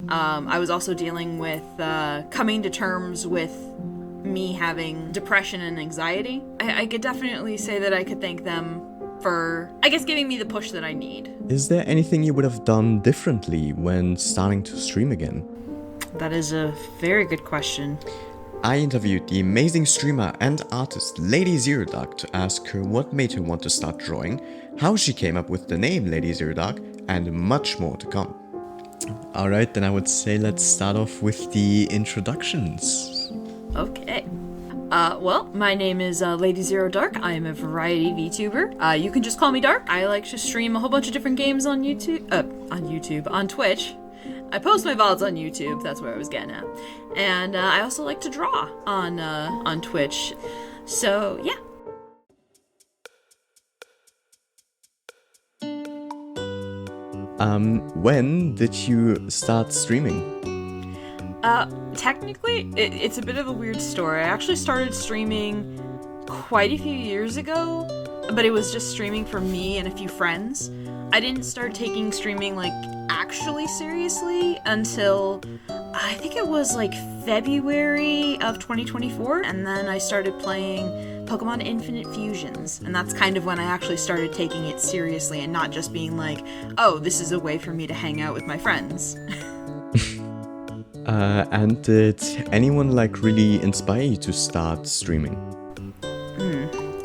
I was also dealing with coming to terms with me having depression and anxiety. I could definitely say that I could thank them for, I guess, giving me the push that I need. Is there anything you would have done differently when starting to stream again? That is a very good question. I interviewed the amazing streamer and artist LadyZeroDark to ask her what made her want to start drawing, how she came up with the name LadyZeroDark, and much more to come. Alright, then I would say let's start off with the introductions. Okay. Well, my name is LadyZeroDark. I am a variety VTuber. You can just call me Dark. I like to stream a whole bunch of different games on on Twitch. I post my VODs on YouTube, that's where I was getting at. And I also like to draw on Twitch. So, yeah. When did you start streaming? Technically, it's a bit of a weird story. I actually started streaming quite a few years ago, but it was just streaming for me and a few friends. I didn't start taking streaming, actually seriously until I think it was February of 2024, and then I started playing Pokemon Infinite Fusions, and that's kind of when I actually started taking it seriously and not just being oh, this is a way for me to hang out with my friends. And did anyone really inspire you to start streaming?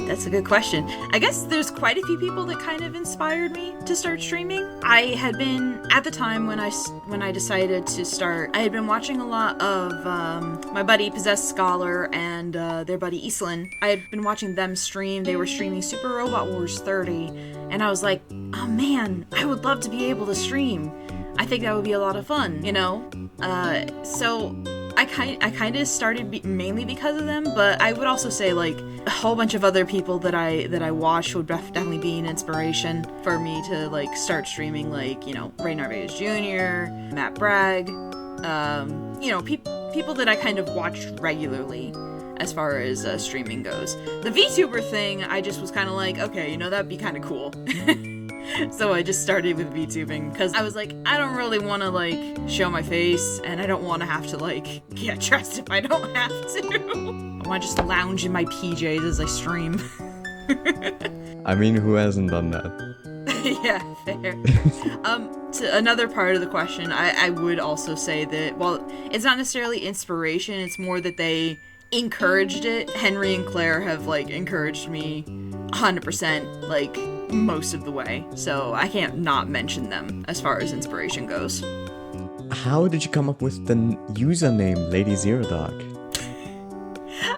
That's a good question. I guess there's quite a few people that kind of inspired me to start streaming. I had been, at the time when I decided to start, I had been watching a lot of my buddy Possessed Scholar and their buddy Eastlin. I had been watching them stream. They were streaming Super Robot Wars 30, and I was like, oh man, I would love to be able to stream. I think that would be a lot of fun, you know? So I kind of started mainly because of them, but I would also say a whole bunch of other people that I watched would definitely be an inspiration for me to start streaming, Ray Narvaez Jr., Matt Bragg, people that I kind of watched regularly as far as streaming goes. The VTuber thing, I just was kind of okay, that'd be kind of cool. So I just started with VTubing because I was I don't really want to show my face, and I don't want to have to get dressed if I don't have to. I want to just lounge in my PJs as I stream. I mean, who hasn't done that? Yeah, fair. To another part of the question, I would also say that while it's not necessarily inspiration, it's more that they encouraged it. Henry and Claire have encouraged me 100%, most of the way, so I can't not mention them as far as inspiration goes. How did you come up with the username LadyZeroDark?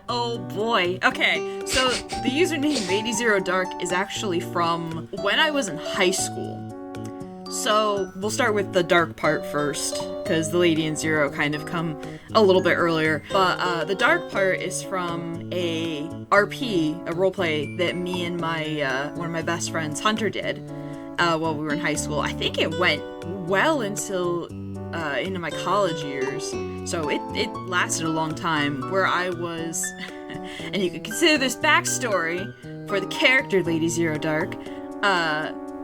Oh boy. Okay, so the username LadyZeroDark is actually from when I was in high school. So we'll start with the dark part first, because the Lady and Zero kind of come a little bit earlier. But the dark part is from a RP, a roleplay that me and my one of my best friends, Hunter, did while we were in high school. I think it went well until into my college years, so it lasted a long time, where I was, and you could consider this backstory for the character LadyZeroDark.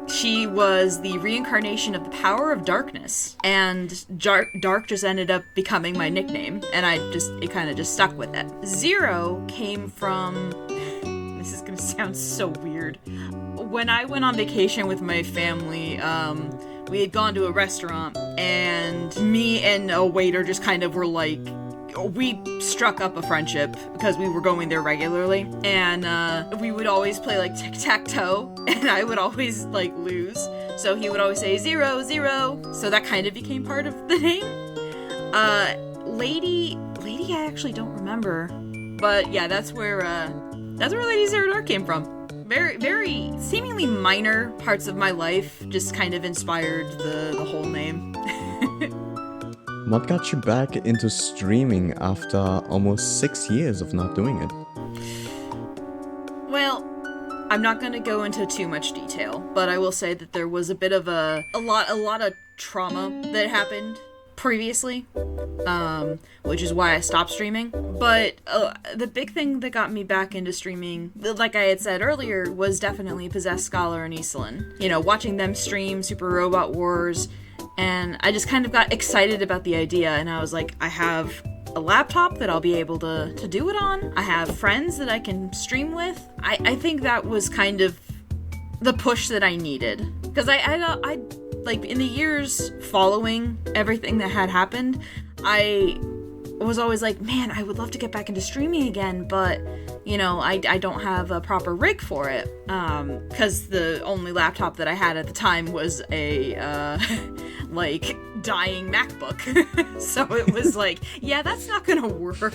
She was the reincarnation of the power of darkness, and Dark just ended up becoming my nickname, and it kind of just stuck with it. Zero came from, this is gonna sound so weird, when I went on vacation with my family, we had gone to a restaurant, and me and a waiter just kind of were we struck up a friendship because we were going there regularly, and we would always play tic-tac-toe, and I would always lose, so he would always say 0, 0, so that kind of became part of the name. Lady I actually don't remember, but yeah, that's where LadyZeroDark came from. Very, very seemingly minor parts of my life just kind of inspired the whole name. What got you back into streaming after almost 6 years of not doing it? Well, I'm not going to go into too much detail, but I will say that there was a bit of a lot of trauma that happened previously, which is why I stopped streaming. But the big thing that got me back into streaming, like I had said earlier, was definitely Possessed Scholar and Eastlin. Watching them stream Super Robot Wars And I just kind of got excited about the idea, and I was like, I have a laptop that I'll be able to do it on. I have friends that I can stream with. I think that was kind of the push that I needed. Because I like, in the years following everything that had happened, I was always like, man, I would love to get back into streaming again, but, you know, I don't have a proper rig for it, because the only laptop that I had at the time was a, like, dying MacBook, so it was like, yeah, that's not gonna work.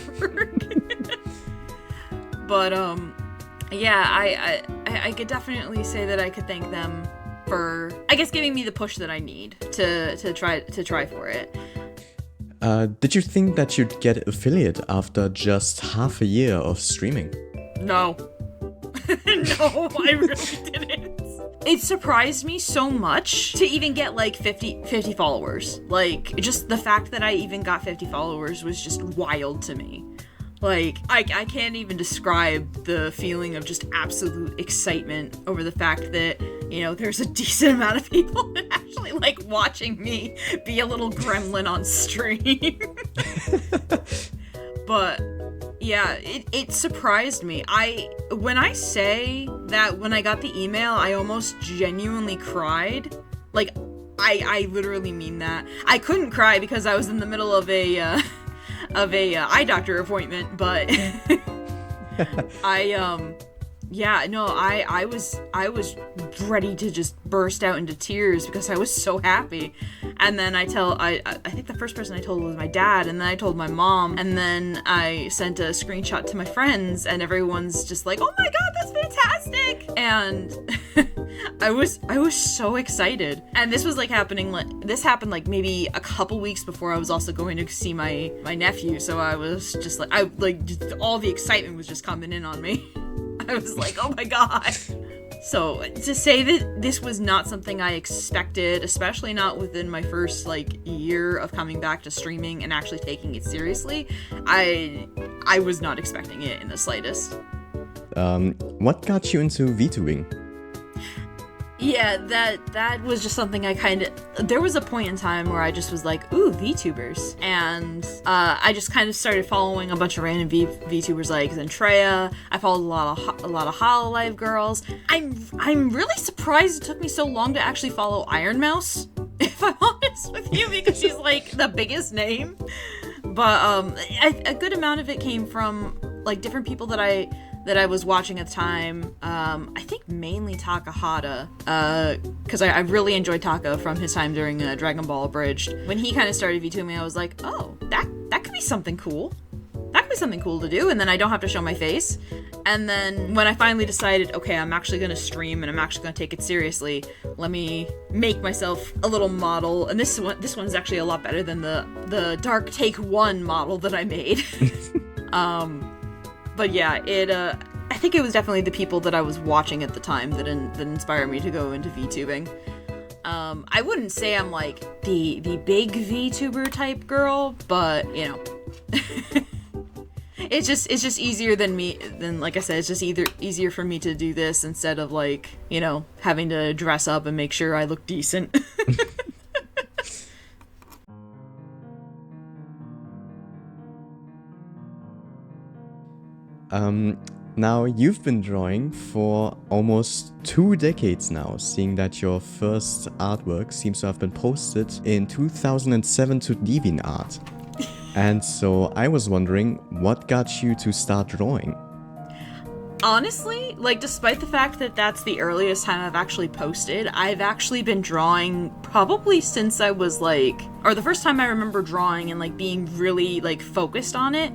But, yeah, I could definitely say that I could thank them for, I guess, giving me the push that I need to try for it. Did you think that you'd get affiliate after just half a year of streaming? No. No, I really didn't. It surprised me so much to even get like 50 followers. Like, just the fact that I even got 50 followers was just wild to me. Like, I can't even describe the feeling of just absolute excitement over the fact that, you know, there's a decent amount of people that actually like watching me be a little gremlin on stream. But yeah, it surprised me. When I say that when I got the email, I almost genuinely cried. Like, I literally mean that. I couldn't cry because I was in the middle of a eye doctor appointment, but I was ready to just burst out into tears because I was so happy. And then I think the first person I told was my dad, and then I told my mom, and then I sent a screenshot to my friends, and everyone's just like, oh my god, that's fantastic! And I was so excited. And this was like this happened like maybe a couple weeks before I was also going to see my nephew, so I was just like, all the excitement was just coming in on me. I was like, oh my god. So to say that this was not something I expected, especially not within my first like year of coming back to streaming and actually taking it seriously, I was not expecting it in the slightest. What got you into VTubing? Yeah, that was just something there was a point in time where I just was like, ooh, VTubers. And I just kind of started following a bunch of random VTubers like Zentrea. I followed a lot of Hololive girls. I'm really surprised it took me so long to actually follow Iron Mouse, if I'm honest with you, because she's like the biggest name. But a good amount of it came from like different people that I was watching at the time. I think mainly Takahata, because I really enjoyed Taka from his time during Dragon Ball Abridged. When he kind of started VTubing, I was like, oh, that could be something cool. That could be something cool to do, and then I don't have to show my face. And then when I finally decided, okay, I'm actually going to stream and I'm actually going to take it seriously, let me make myself a little model. And this one is actually a lot better than the Dark Take 1 model that I made. But yeah, I think it was definitely the people that I was watching at the time that inspired me to go into VTubing. I wouldn't say I'm like the big VTuber type girl, but you know, it's just easier than like I said, it's just easier for me to do this instead of like, you know, having to dress up and make sure I look decent. Now, you've been drawing for almost 2 decades now, seeing that your first artwork seems to have been posted in 2007 to DeviantArt. And so I was wondering, what got you to start drawing? Honestly, like, despite the fact that that's the earliest time I've actually posted, I've actually been drawing probably since I was like, or the first time I remember drawing and like being really like focused on it,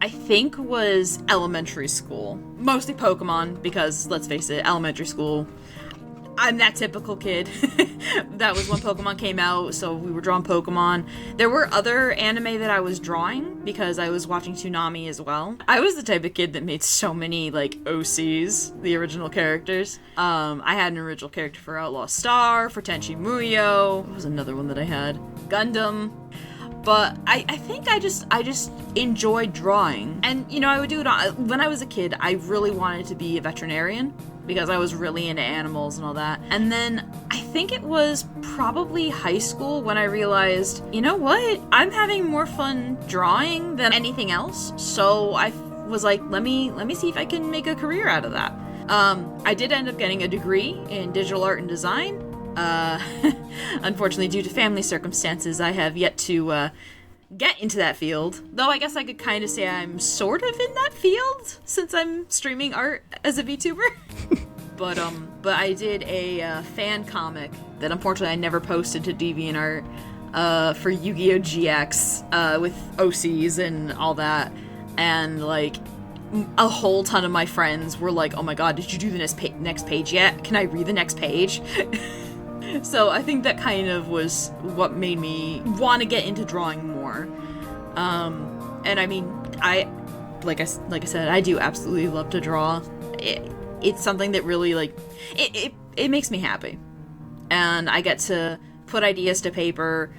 I think was elementary school. Mostly Pokemon, because let's face it, elementary school, I'm that typical kid. That was when Pokemon came out, so we were drawing Pokemon. There were other anime that I was drawing, because I was watching Toonami as well. I was the type of kid that made so many, like, OCs, the original characters. I had an original character for Outlaw Star, for Tenchi Muyo. What was another one that I had? Gundam. But I think I just enjoyed drawing. And, you know, I would do it when I was a kid, I really wanted to be a veterinarian because I was really into animals and all that. And then I think it was probably high school when I realized, you know what? I'm having more fun drawing than anything else. So I was like, let me see if I can make a career out of that. I did end up getting a degree in digital art and design. Unfortunately, due to family circumstances, I have yet to get into that field. Though I guess I could kind of say I'm sort of in that field since I'm streaming art as a VTuber. But I did a fan comic that unfortunately I never posted to DeviantArt for Yu-Gi-Oh! GX with OCs and all that. And like a whole ton of my friends were like, oh my god, did you do the next page yet? Can I read the next page? So I think that kind of was what made me want to get into drawing more. And I mean, like I said, I do absolutely love to draw. It's something that really like it makes me happy, and I get to put ideas to paper.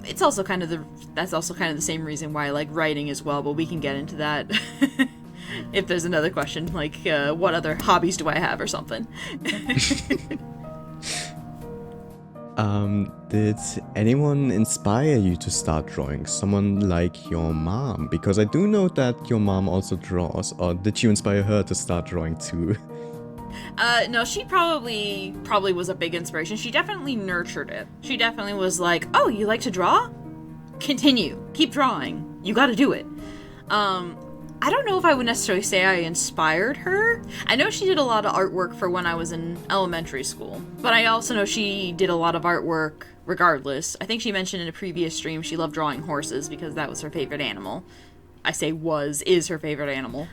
It's also kind of that's also kind of the same reason why I like writing as well, but we can get into that if there's another question, like what other hobbies do I have or something. Did anyone inspire you to start drawing? Someone like your mom? Because I do know that your mom also draws, or did you inspire her to start drawing too? No, she probably was a big inspiration. She definitely nurtured it. She definitely was like, oh, you like to draw? Continue. Keep drawing. You gotta do it. I don't know if I would necessarily say I inspired her. I know she did a lot of artwork for when I was in elementary school, but I also know she did a lot of artwork regardless. I think she mentioned in a previous stream she loved drawing horses because that was her favorite animal. I say is her favorite animal.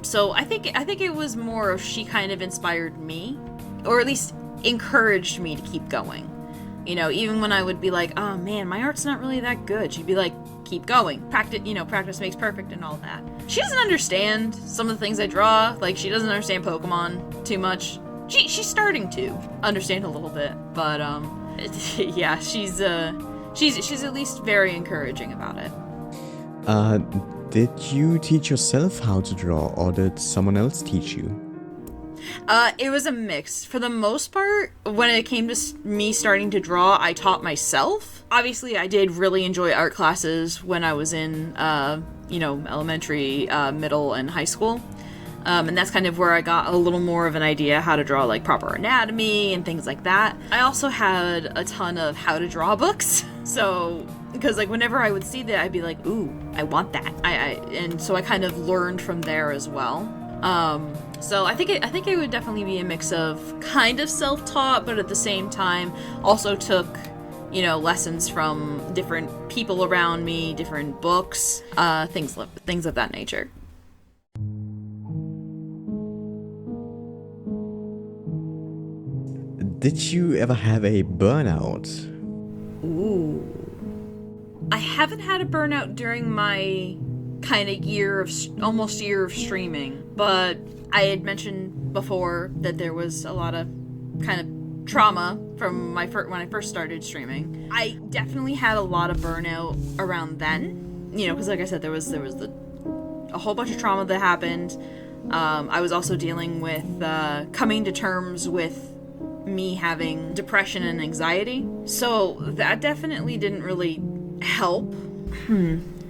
So I think it was more of she kind of inspired me, or at least encouraged me to keep going. You know, even when I would be like, oh man, my art's not really that good, she'd be like, keep going. Practice makes perfect and all that. She doesn't understand some of the things I draw. Like, she doesn't understand Pokemon too much. She's starting to understand a little bit, but yeah, she's at least very encouraging about it. Did you teach yourself how to draw, or did someone else teach you? It was a mix. For the most part, when it came to me starting to draw, I taught myself. Obviously, I did really enjoy art classes when I was in, elementary, middle, and high school. And that's kind of where I got a little more of an idea how to draw, like, proper anatomy and things like that. I also had a ton of how to draw books. So, because, like, whenever I would see that, I'd be like, ooh, I want that. And so I kind of learned from there as well. So I think it would definitely be a mix of kind of self-taught, but at the same time also took, lessons from different people around me, different books, things of that nature. Did you ever have a burnout? Ooh. I haven't had a burnout during my kind of almost year of streaming, but I had mentioned before that there was a lot of kind of trauma from when I first started streaming. I definitely had a lot of burnout around then, because like I said, there was a whole bunch of trauma that happened. I was also dealing with coming to terms with me having depression and anxiety, so that definitely didn't really help.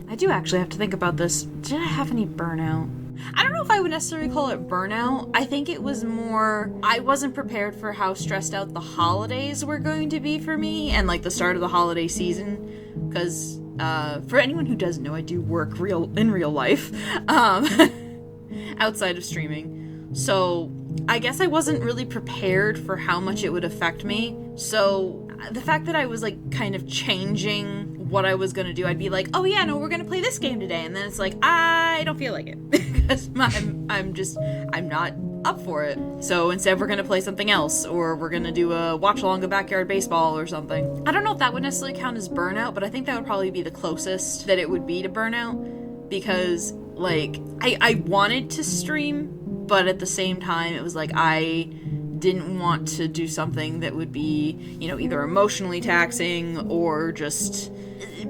I do actually have to think about this. Did I have any burnout? I don't know if I would necessarily call it burnout. I think it was more, I wasn't prepared for how stressed out the holidays were going to be for me, and like the start of the holiday season, because for anyone who doesn't know, I do work in real life outside of streaming. So I guess I wasn't really prepared for how much it would affect me. So the fact that I was like kind of changing what I was gonna do, I'd be like, oh yeah, no, we're gonna play this game today, and then it's like, I don't feel like it because I'm not up for it. So instead we're gonna play something else, or we're gonna do a watch along of backyard baseball or something. I don't know if that would necessarily count as burnout, but I think that would probably be the closest that it would be to burnout, because like I wanted to stream, but at the same time it was like I didn't want to do something that would be, either emotionally taxing or just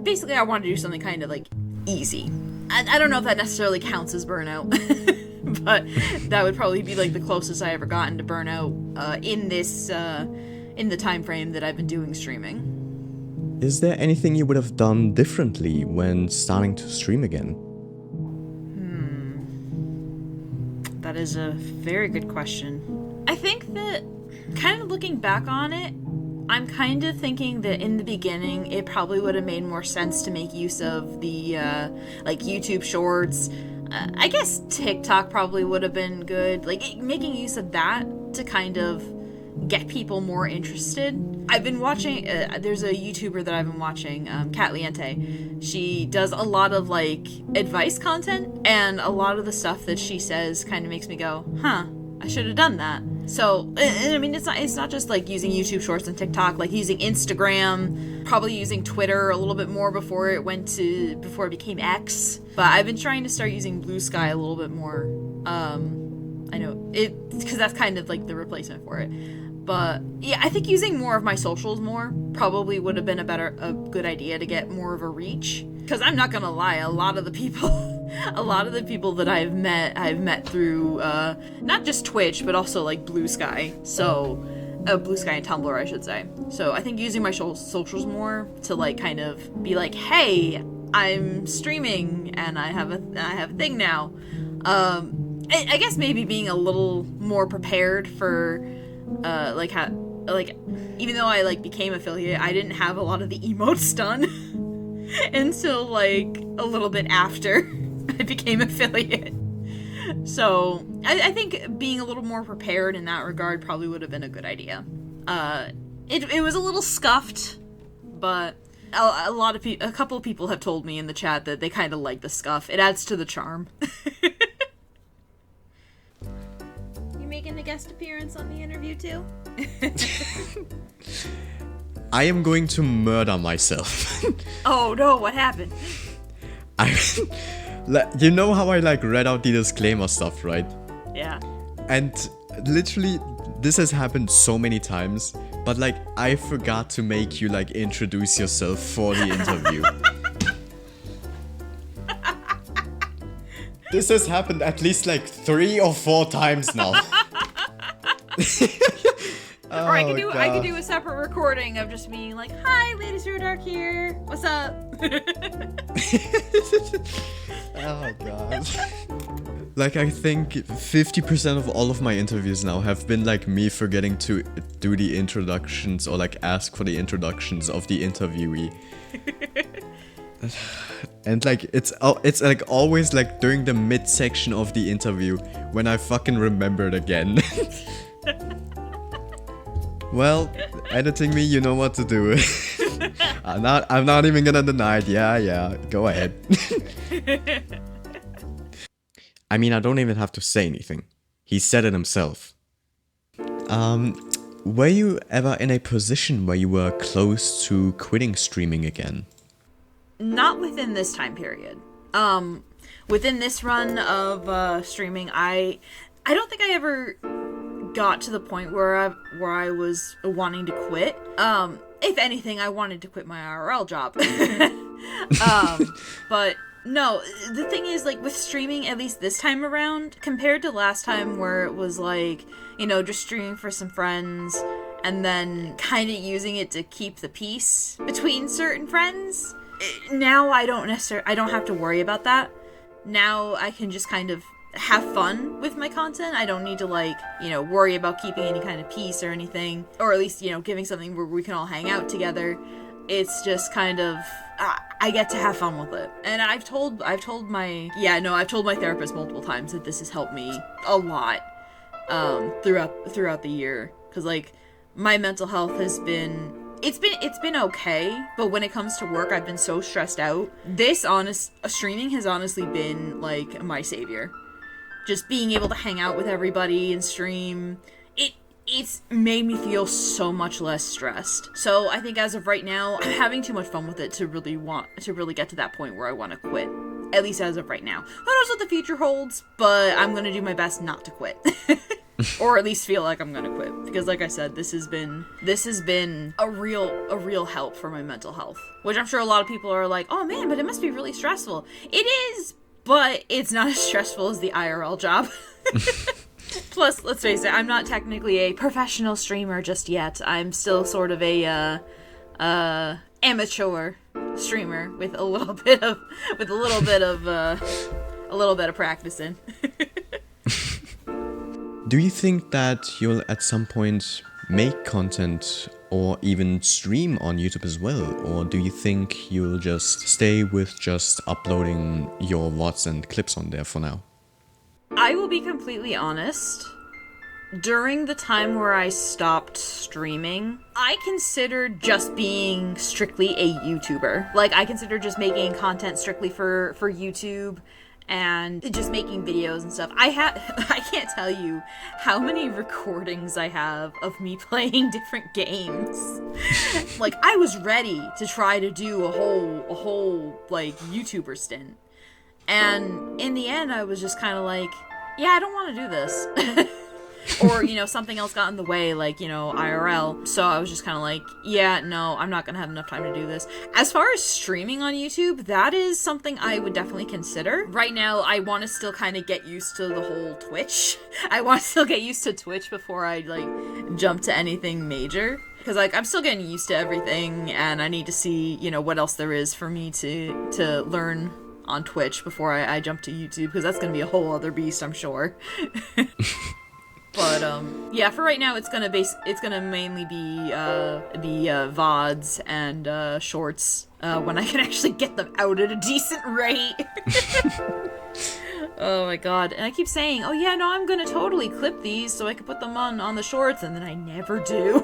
basically I wanted to do something kind of like easy. I don't know if that necessarily counts as burnout, But that would probably be like the closest I ever gotten to burnout in the time frame that I've been doing streaming. Is there anything you would have done differently when starting to stream again? That is a very good question. I think that, kind of looking back on it, I'm kind of thinking that in the beginning, it probably would have made more sense to make use of the, like, YouTube Shorts. I guess TikTok probably would have been good. Like, making use of that to kind of get people more interested. I've been watching, there's a YouTuber that I've been watching, Kat Liente. She does a lot of, like, advice content, and a lot of the stuff that she says kind of makes me go, huh, I should have done that. So, I mean, it's not just, like, using YouTube Shorts and TikTok, like, using Instagram, probably using Twitter a little bit more before it became X. But I've been trying to start using Blue Sky a little bit more. I know, because that's kind of, like, the replacement for it. But, yeah, I think using more of my socials more probably would have been a good idea to get more of a reach. Because I'm not gonna lie, a lot of the people that I've met through, not just Twitch, but also, like, Blue Sky. So, Blue Sky and Tumblr, I should say. So, I think using my socials more to, like, kind of be like, hey, I'm streaming, and I have a thing now. I guess maybe being a little more prepared for, even though I, like, became affiliate, I didn't have a lot of the emotes done until, like, a little bit after I became affiliate. So, I think being a little more prepared in that regard probably would have been a good idea. It was a little scuffed, but a couple of people have told me in the chat that they kind of like the scuff. It adds to the charm. Making a guest appearance on the interview too? I am going to murder myself. Oh no, what happened? You know how I, like, read out the disclaimer stuff, right? Yeah. And literally, this has happened so many times, but, like, I forgot to make you, like, introduce yourself for the interview. This has happened at least, like, 3 or 4 times now. Or I could do a separate recording of just me like, hi, LadyZeroDark here. What's up? Oh god. Like, I think 50% of all of my interviews now have been, like, me forgetting to do the introductions or, like, ask for the introductions of the interviewee. And, like, it's like always, like, during the midsection of the interview when I fucking remembered again. Well, editing me, you know what to do. I'm not even gonna deny it. Yeah, go ahead. I mean, I don't even have to say anything. He said it himself. Were you ever in a position where you were close to quitting streaming again? Not within this time period. Within this run of streaming, I don't think I ever got to the point where I was wanting to quit. If anything, I wanted to quit my IRL job. But no, the thing is, like, with streaming, at least this time around, compared to last time where it was like, you know, just streaming for some friends and then kind of using it to keep the peace between certain friends. Now I don't have to worry about that. Now I can just kind of have fun with my content. I don't need to, like, you know, worry about keeping any kind of peace or anything, or at least, you know, giving something where we can all hang out together. It's just kind of, I get to have fun with it. And I've told my therapist multiple times that this has helped me a lot, throughout the year. 'Cause, like, my mental health has been, it's been okay, but when it comes to work, I've been so stressed out. Streaming has honestly been, like, my savior. Just being able to hang out with everybody and stream, it's made me feel so much less stressed. So I think as of right now, I'm having too much fun with it to really get to that point where I want to quit. At least as of right now. Who knows what the future holds, but I'm gonna do my best not to quit. Or at least feel like I'm gonna quit. Because like I said, this has been a real help for my mental health. Which I'm sure a lot of people are like, oh man, but it must be really stressful. It is, but it's not as stressful as the IRL job. Plus, let's face it, I'm not technically a professional streamer just yet. I'm still sort of a amateur streamer with a little bit of practicing. Do you think that you'll at some point make content or even stream on YouTube as well? Or do you think you'll just stay with just uploading your VODs and clips on there for now? I will be completely honest. During the time where I stopped streaming, I considered just being strictly a YouTuber. Like, I considered just making content strictly for YouTube and just making videos and stuff. I can't tell you how many recordings I have of me playing different games. Like, I was ready to try to do a whole like YouTuber stint. And in the end, I was just kind of like, yeah, I don't want to do this. Or, something else got in the way, like, IRL. So I was just kind of like, yeah, no, I'm not going to have enough time to do this. As far as streaming on YouTube, that is something I would definitely consider. Right now, I want to still kind of get used to the whole Twitch. I want to still get used to Twitch before I, jump to anything major. Because, I'm still getting used to everything, and I need to see, what else there is for me to learn on Twitch before I jump to YouTube, because that's going to be a whole other beast, I'm sure. But yeah, for right now, it's gonna mainly be VODs and shorts when I can actually get them out at a decent rate. Oh my god! And I keep saying, oh yeah, no, I'm gonna totally clip these so I can put them on the shorts, and then I never do.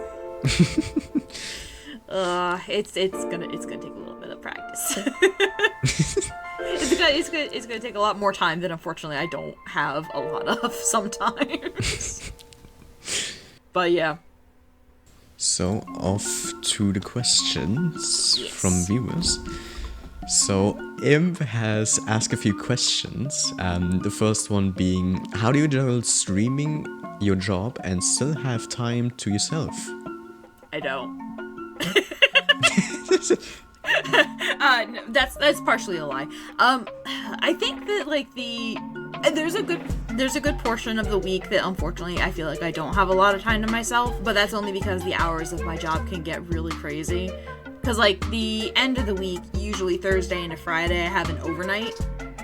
It's gonna take a little bit of practice. It's gonna take a lot more time that unfortunately I don't have a lot of sometimes. But yeah. So off to the questions from viewers. So Imp has asked a few questions. The first one being, how do you juggle streaming your job and still have time to yourself? I don't. No, that's partially a lie. I think that there's a good portion of the week that unfortunately I feel like I don't have a lot of time to myself, but that's only because the hours of my job can get really crazy. Because the end of the week, usually Thursday into Friday, I have an overnight.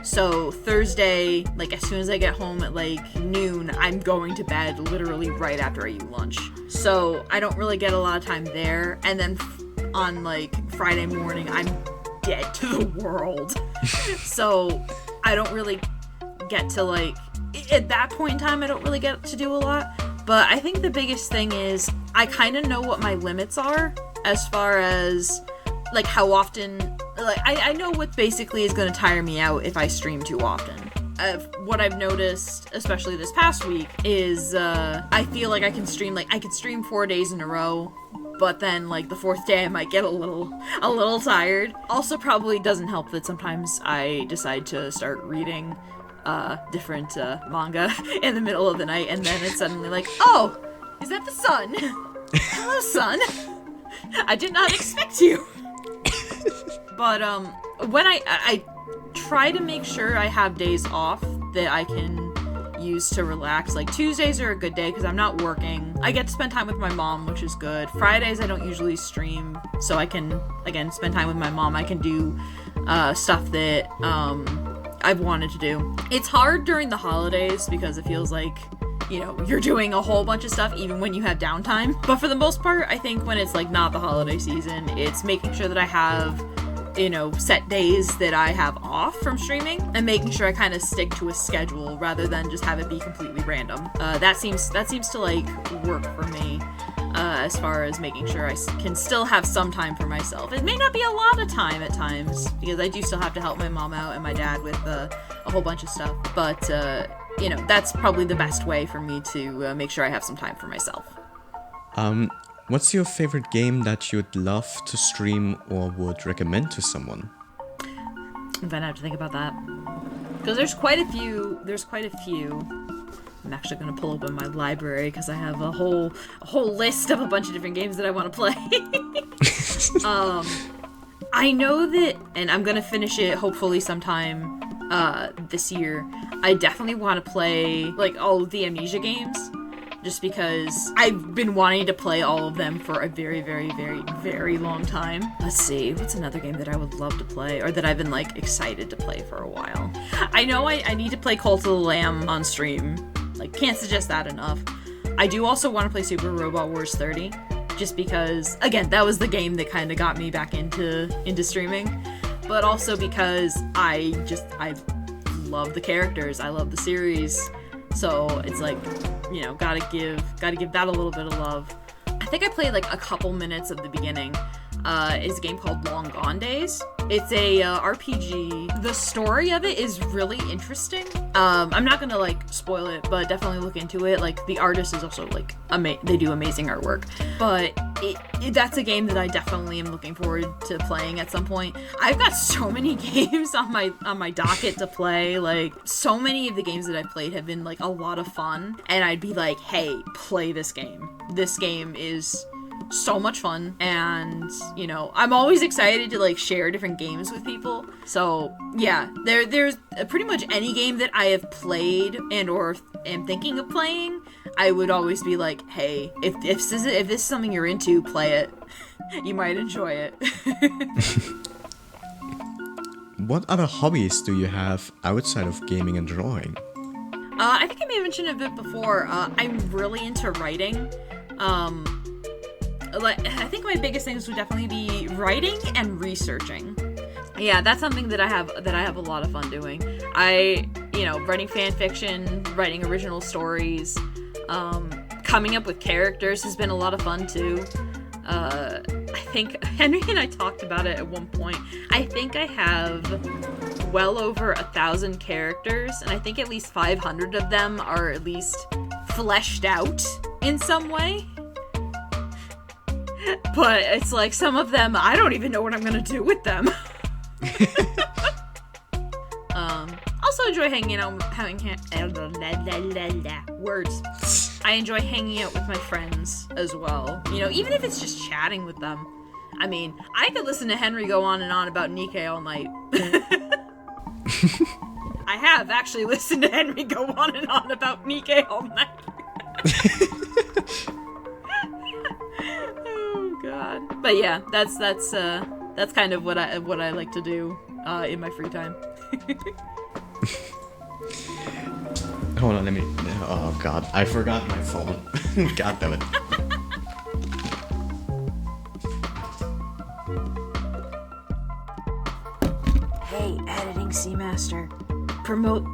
So Thursday, as soon as I get home at noon, I'm going to bed literally right after I eat lunch. So I don't really get a lot of time there. And then on Friday morning, I'm dead to the world. So I don't really get to at that point in time, I don't really get to do a lot. But I think the biggest thing is I kind of know what my limits are as far as how often, I know what basically is going to tire me out if I stream too often. What I've noticed, especially this past week, is I feel like I can stream 4 days in a row, but then the fourth day I might get a little tired. Also, probably doesn't help that sometimes I decide to start reading different manga in the middle of the night, and then it's suddenly oh, is that the sun? Hello, sun. I did not expect you. But when I try to make sure I have days off that I can use to relax. Tuesdays are a good day because I'm not working. I get to spend time with my mom, which is good. Fridays I don't usually stream, so I can again spend time with my mom. I can do stuff that I've wanted to do. It's hard during the holidays because it feels like you're doing a whole bunch of stuff even when you have downtime. But for the most part, I think when it's not the holiday season, it's making sure that I have set days that I have off from streaming and making sure I kind of stick to a schedule rather than just have it be completely random. That seems to work for me as far as making sure I can still have some time for myself. It may not be a lot of time at times because I do still have to help my mom out and my dad with a whole bunch of stuff, but that's probably the best way for me to make sure I have some time for myself. What's your favorite game that you'd love to stream or would recommend to someone? I'm gonna have to think about that. Because there's quite a few. I'm actually gonna pull open my library because I have a whole list of a bunch of different games that I want to play. I know that, and I'm gonna finish it hopefully sometime this year. I definitely want to play like all of the Amnesia games, just because I've been wanting to play all of them for a very, very, very, very long time. Let's see, what's another game that I would love to play, or that I've been like excited to play for a while? I know I need to play Cult of the Lamb on stream. Like, can't suggest that enough. I do also want to play Super Robot Wars 30, just because, again, that was the game that kind of got me back into streaming, but also because I love the characters, I love the series, so it's like, you know, gotta give that a little bit of love. I think I played like a couple minutes of the beginning. Is a game called Long Gone Days. It's a RPG. The story of it is really interesting. I'm not gonna like spoil it, but definitely look into it. Like, the artist is also like they do amazing artwork. But that's a game that I definitely am looking forward to playing at some point. I've got so many games on my docket to play. Like, so many of the games that I've played have been like a lot of fun, and I'd be like, hey, play this game. This game is so much fun, and you know, I'm always excited to like share different games with people. So yeah, there's pretty much any game that I have played and or am thinking of playing, I would always be like, hey, if this is something you're into, play it. You might enjoy it. What other hobbies do you have outside of gaming and drawing? I think I may have mentioned a bit before. I'm really into writing. Like, I think my biggest things would definitely be writing and researching. Yeah, that's something that I have a lot of fun doing. Writing fan fiction, writing original stories, coming up with characters has been a lot of fun too. I think Henry and I talked about it at one point. I think I have well over 1,000 characters, and I think at least 500 of them are at least fleshed out in some way. But it's like, some of them, I don't even know what I'm gonna do with them. Also enjoy hanging out, words. I enjoy hanging out with my friends as well. You know, even if it's just chatting with them. I mean, I could listen to Henry go on and on about Nikkei all night. I have actually listened to Henry go on and on about Nikkei all night. Oh god. But yeah, that's kind of what I like to do in my free time. Hold on, let me. Oh god, I forgot my phone. God damn it. Hey, editing Seamaster. Promote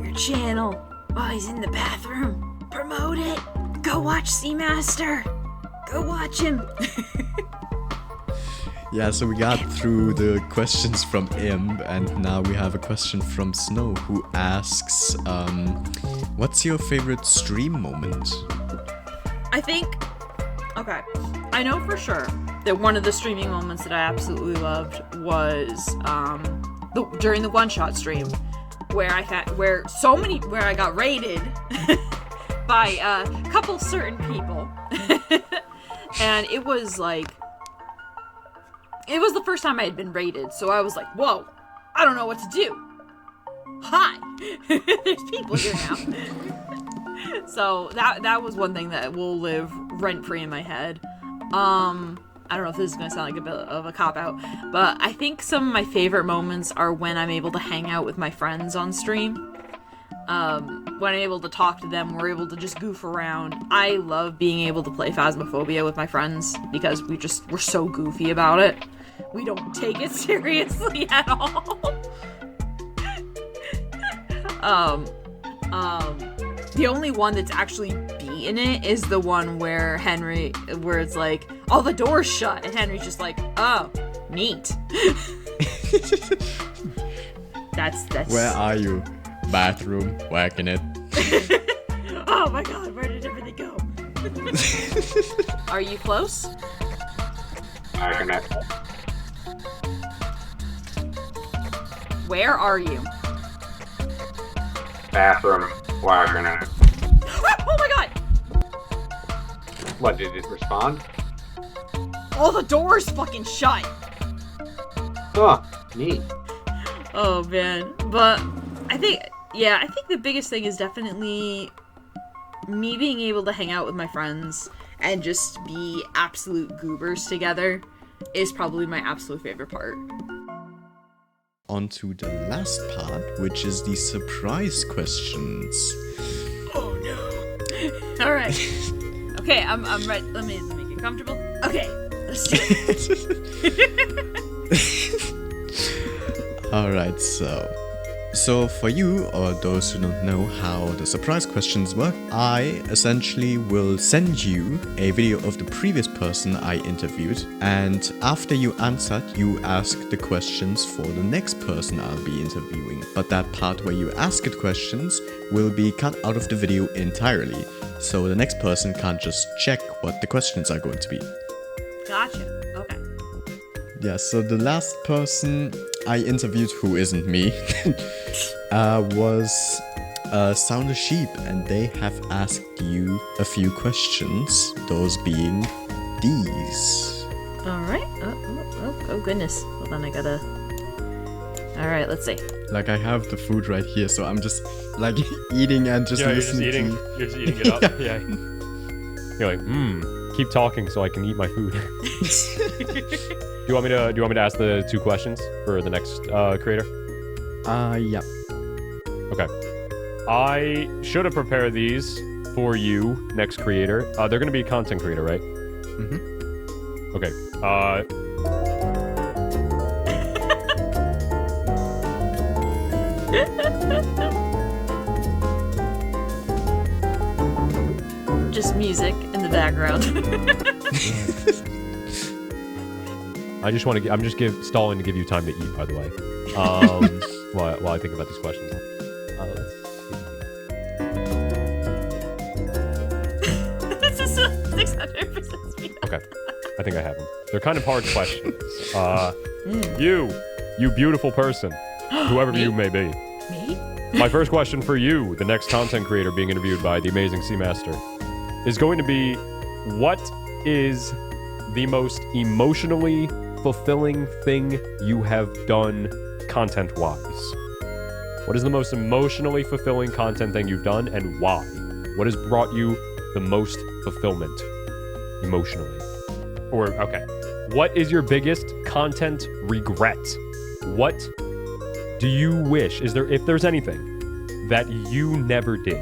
your channel while he's in the bathroom. Promote it. Go watch Seamaster. Go watch him. Yeah, so we got through the questions from Imb, and now we have a question from Snow, who asks, what's your favorite stream moment? I know for sure that one of the streaming moments that I absolutely loved was during the one-shot stream, where I got raided by a couple certain people, and it was the first time I had been raided, so I was like, whoa, I don't know what to do. Hi! There's people here now. So that was one thing that will live rent-free in my head. I don't know if this is going to sound like a bit of a cop-out, but I think some of my favorite moments are when I'm able to hang out with my friends on stream. When I'm able to talk to them, we're able to just goof around. I love being able to play Phasmophobia with my friends because we're so goofy about it. We don't take it seriously at all. The only one that's actually beaten it is the one where it's like, all the doors shut, and Henry's just like, oh, neat. That's Where are you? Bathroom, whacking it. Oh my god, where did everything go? Are you close? Whacking it. Where are you? Bathroom, whacking it. Oh my god! What, did it respond? All the doors fucking shut! Huh, neat. Oh man, but I think the biggest thing is definitely me being able to hang out with my friends and just be absolute goobers together is probably my absolute favorite part. On to the last part, which is the surprise questions. Oh no! All right. Okay, I'm ready. Let me get comfortable. Okay, let's do it. Alright, so for you, or those who don't know how the surprise questions work, I essentially will send you a video of the previous person I interviewed, and after you answered, you ask the questions for the next person I'll be interviewing. But that part where you ask it questions will be cut out of the video entirely, so the next person can't just check what the questions are going to be. Gotcha. Okay. Yeah, so the last person I interviewed, who isn't me, was Sound of Sheep, and they have asked you a few questions, those being these. Alright. Oh, goodness. Hold on, I gotta... Alright, let's see. Like, I have the food right here, so I'm just, like, eating and just listening You're just eating it up? Yeah. You're like, keep talking so I can eat my food. Do you want me to ask the 2 questions for the next creator? Yeah. Okay. I should have prepared these for you, next creator. They're gonna be a content creator, right? Mm-hmm. Okay. Just music in the background. I'm just stalling to give you time to eat, by the way. While I think about these questions. This is 600% speed. Okay. I think I have them. They're kind of hard questions. You beautiful person, whoever you may be. Me? My first question for you, the next content creator being interviewed by the amazing Seamaster, is going to be, what is the most emotionally fulfilling thing you have done content-wise? What is the most emotionally fulfilling content thing you've done, and why? What has brought you the most fulfillment emotionally? Or, okay, what is your biggest content regret? What do you wish, if there's anything, that you never did,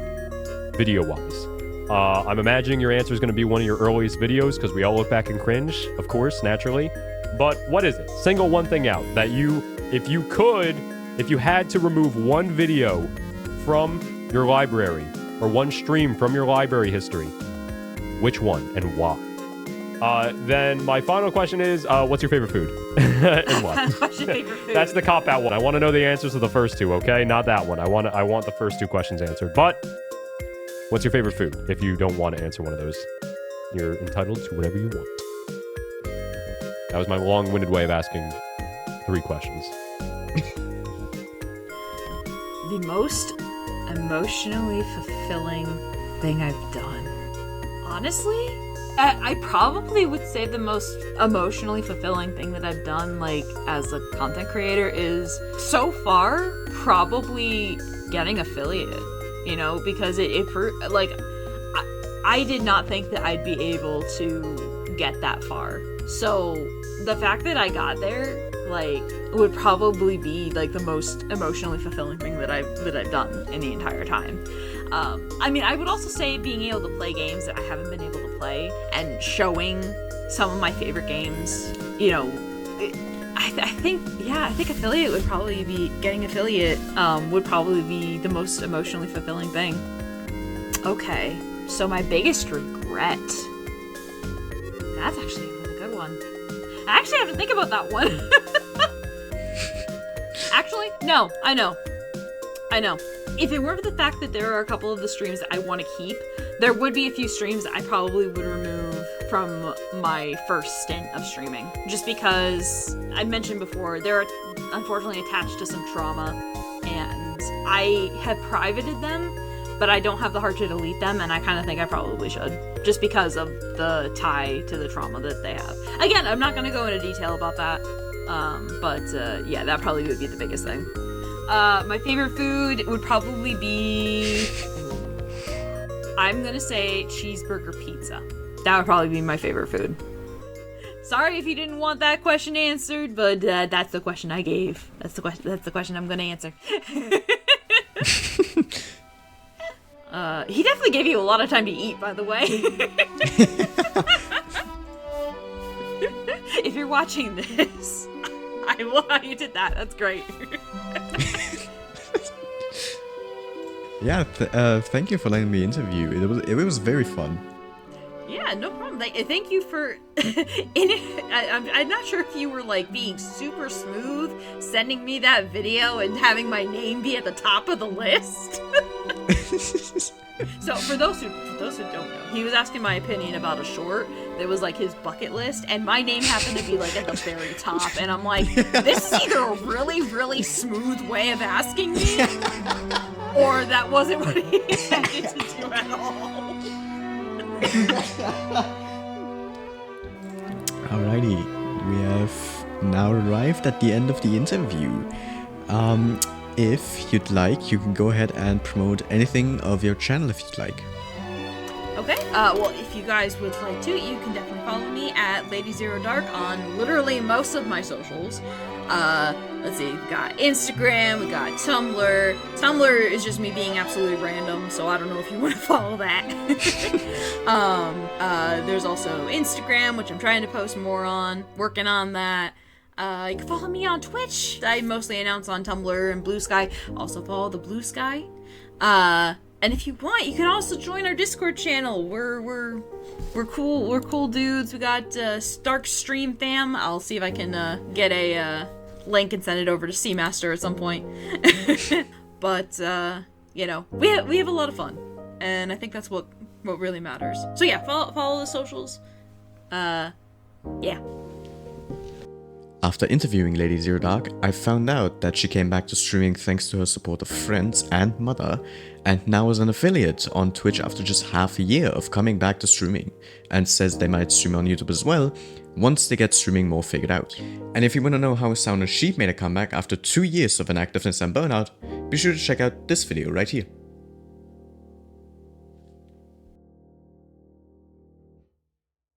video-wise? I'm imagining your answer is going to be one of your earliest videos, because we all look back and cringe, of course, naturally. But what is it? Single one thing out that if you had to remove one video from your library, or one stream from your library history, which one and why? Then my final question is, what's your favorite food? And why? What's your favorite food? That's the cop-out one. I want to know the answers to the first 2, okay? Not that one. I want the first 2 questions answered. But what's your favorite food? If you don't want to answer one of those, you're entitled to whatever you want. That was my long-winded way of asking 3 questions. The most emotionally fulfilling thing I've done. Honestly, I probably would say the most emotionally fulfilling thing that I've done, like, as a content creator is, so far, probably getting affiliated, you know, because I did not think that I'd be able to get that far. So the fact that I got there, like, would probably be, like, the most emotionally fulfilling thing that I've done in the entire time. I mean, I would also say being able to play games that I haven't been able to play and showing some of my favorite games, you know, I think affiliate would probably be, getting affiliate would probably be the most emotionally fulfilling thing. Okay, so my biggest regret. That's actually a really good one. I actually have to think about that one. Actually, no, I know. If it weren't for the fact that there are a couple of the streams that I want to keep, there would be a few streams that I probably would remove from my first stint of streaming. Just because, I mentioned before, they're unfortunately attached to some trauma, and I have privated them, but I don't have the heart to delete them, and I kind of think I probably should, just because of the tie to the trauma that they have. Again, I'm not going to go into detail about that, Yeah, that probably would be the biggest thing. My favorite food would probably be, I'm gonna say cheeseburger pizza. That would probably be my favorite food. Sorry if you didn't want that question answered, but that's the question I gave. That's the question I'm gonna answer. He definitely gave you a lot of time to eat, by the way. If you're watching this, I love how you did that. That's great. Yeah, thank you for letting me interview. It was very fun. Yeah, no problem. Thank you for. I'm not sure if you were like being super smooth, sending me that video and having my name be at the top of the list. So for those who don't know, he was asking my opinion about a short that was like his bucket list, and my name happened to be like at the very top, and I'm like, this is either a really, really smooth way of asking me, or that wasn't what he intended to do at all. Alrighty, we have now arrived at the end of the interview. If you'd like, you can go ahead and promote anything of your channel if you'd like. Okay, well, if you guys would like to, you can definitely follow me at LadyZeroDark on literally most of my socials. Let's see, we got Instagram, we got Tumblr. Tumblr is just me being absolutely random, so I don't know if you want to follow that. There's also Instagram, which I'm trying to post more on, working on that. You can follow me on Twitch. I mostly announce on Tumblr and Blue Sky. Also follow the Blue Sky. And if you want, you can also join our Discord channel. We're cool. We're cool dudes. We got Stark Stream Fam. I'll see if I can get a link and send it over to Seamaster at some point. But you know, we have a lot of fun, and I think that's what really matters. So yeah, follow the socials. Yeah. After interviewing LadyZeroDark, I found out that she came back to streaming thanks to her support of friends and mother, and now is an affiliate on Twitch after just half a year of coming back to streaming, and says they might stream on YouTube as well once they get streaming more figured out. And if you want to know how Sound and Sheep made a comeback after 2 years of inactiveness and burnout, be sure to check out this video right here.